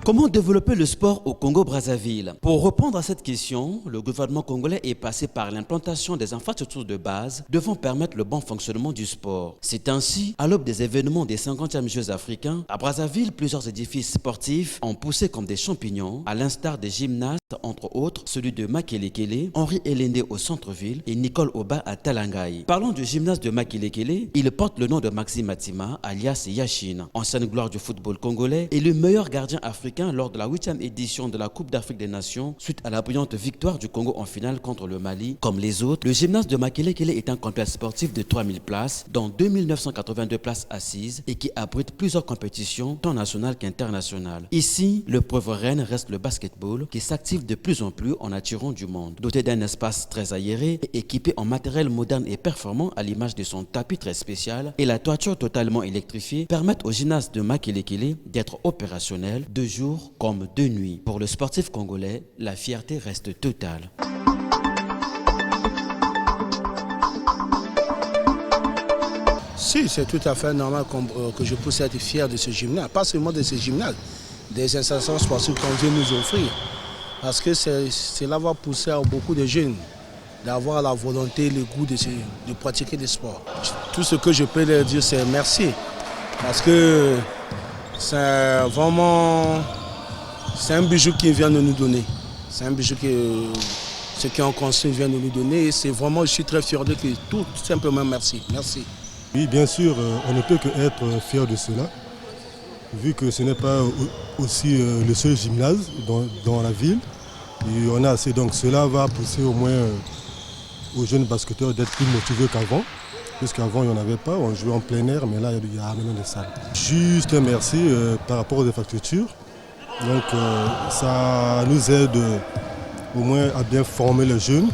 Comment développer le sport au Congo-Brazzaville? Pour répondre à cette question, le gouvernement congolais est passé par l'implantation des infrastructures de base devant permettre le bon fonctionnement du sport. C'est ainsi, à l'aube des événements des 50e Jeux africains, à Brazzaville, plusieurs édifices sportifs ont poussé comme des champignons, à l'instar des gymnases, entre autres celui de Makelekele, Henri Elende au centre-ville et Nicole Oba à Talangaï. Parlons du gymnase de Makelekele, il porte le nom de Maxime Matima, alias Yachine, ancienne gloire du football congolais et le meilleur gardien africain lors de la 8e édition de la Coupe d'Afrique des Nations suite à la brillante victoire du Congo en finale contre le Mali. Comme les autres, le gymnase de Makelekele est un complexe sportif de 3000 places, dont 2982 places assises et qui abrite plusieurs compétitions tant nationales qu'internationales. Ici, l'épreuve reine reste le basketball qui s'active de plus en plus en attirant du monde. Doté d'un espace très aéré et équipé en matériel moderne et performant à l'image de son tapis très spécial et la toiture totalement électrifiée permettent au gymnase de Makelekele d'être opérationnel de jour comme de nuit. Pour le sportif congolais, la fierté reste totale. Si, c'est tout à fait normal que je puisse être fier de ce gymnase. Pas seulement de ce gymnase, des installations sportives qu'on vient nous offrir. Parce que cela va pousser à beaucoup de jeunes d'avoir la volonté, le goût de pratiquer des sports. Tout ce que je peux leur dire, c'est merci. Parce que c'est vraiment un bijou qu'ils viennent de nous donner. C'est un bijou que ceux qui ont construit viennent de nous donner. Et c'est vraiment, je suis très fier de que tout simplement merci. Merci. Oui, bien sûr, on ne peut qu'être fier de cela, vu que ce n'est pas aussi le seul gymnase dans la ville. Et on a assez, donc cela va pousser au moins aux jeunes basketteurs d'être plus motivés qu'avant. Puisqu'avant, il n'y en avait pas, on jouait en plein air, mais là, il y a maintenant des salles. Juste un merci par rapport aux infrastructures. Donc, ça nous aide au moins à bien former les jeunes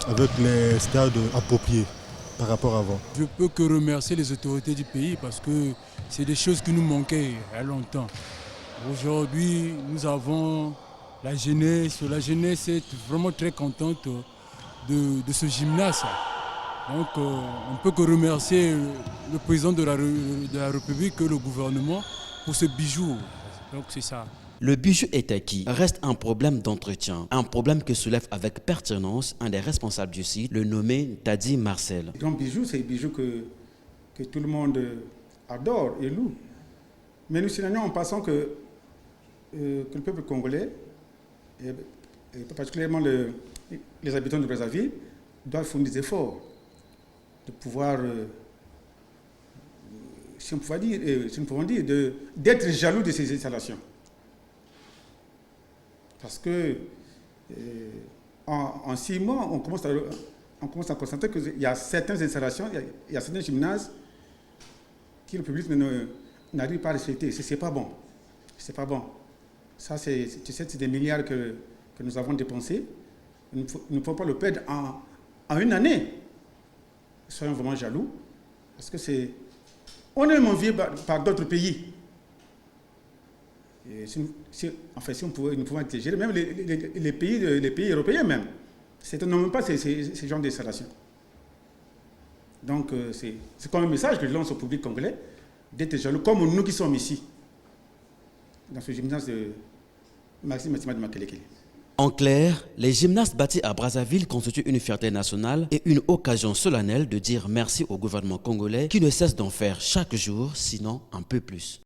avec les stades appropriés par rapport à avant. Je ne peux que remercier les autorités du pays parce que c'est des choses qui nous manquaient il y a longtemps. Aujourd'hui, nous avons la jeunesse. La jeunesse est vraiment très contente de ce gymnase. Donc on ne peut que remercier le président de la République et le gouvernement pour ce bijou. Donc c'est ça. Le bijou est acquis, reste un problème d'entretien. Un problème que soulève avec pertinence un des responsables du site, le nommé Tadi Marcel. Le grand bijou, c'est le bijou que tout le monde adore et loue. Mais nous signalons en passant que le peuple congolais, et particulièrement les habitants de Brazzaville, doivent fournir des efforts de pouvoir, si on pouvait dire, d'être jaloux de ces installations. Parce que en 6 mois, on commence à constater qu'il y a certaines installations, il y a certains gymnases que le public n'arrive pas à respecter. Ce n'est pas bon. C'est pas bon. Ça, c'est des milliards que nous avons dépensés. Nous ne pouvons pas le perdre en une année. Soyons vraiment jaloux, parce que on est envié par d'autres pays. Et si nous pouvons être gérés, même les pays européens même, n'ont même pas ces genres d'installations. Donc c'est comme un message que je lance au public congolais, d'être jaloux, comme nous qui sommes ici, dans ce gymnase de Maxime Matima de Makelekele. En clair, les gymnastes bâtis à Brazzaville constituent une fierté nationale et une occasion solennelle de dire merci au gouvernement congolais qui ne cesse d'en faire chaque jour, sinon un peu plus.